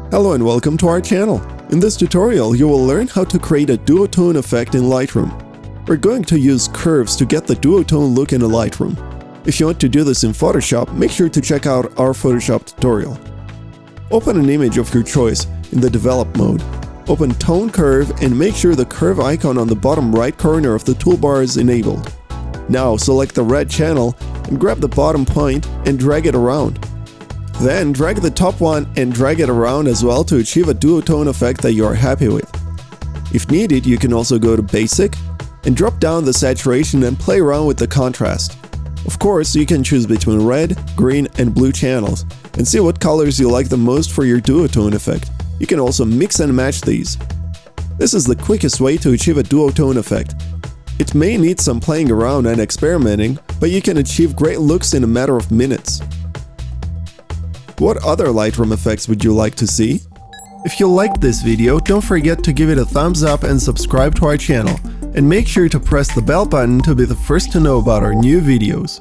Hello and welcome to our channel. In this tutorial, you will learn how to create a duotone effect in Lightroom. We're going to use curves to get the duotone look in Lightroom. If you want to do this in Photoshop, make sure to check out our Photoshop tutorial. Open an image of your choice in the Develop mode. Open Tone Curve and make sure the curve icon on the bottom right corner of the toolbar is enabled. Now select the red channel and grab the bottom point and drag it around. Then drag the top one and drag it around as well to achieve a duotone effect that you are happy with. If needed, you can also go to Basic and drop down the saturation and play around with the contrast. Of course, you can choose between red, green and blue channels and see what colors you like the most for your duotone effect. You can also mix and match these. This is the quickest way to achieve a duotone effect. It may need some playing around and experimenting, but you can achieve great looks in a matter of minutes. What other Lightroom effects would you like to see? If you liked this video, don't forget to give it a thumbs up and subscribe to our channel. And make sure to press the bell button to be the first to know about our new videos.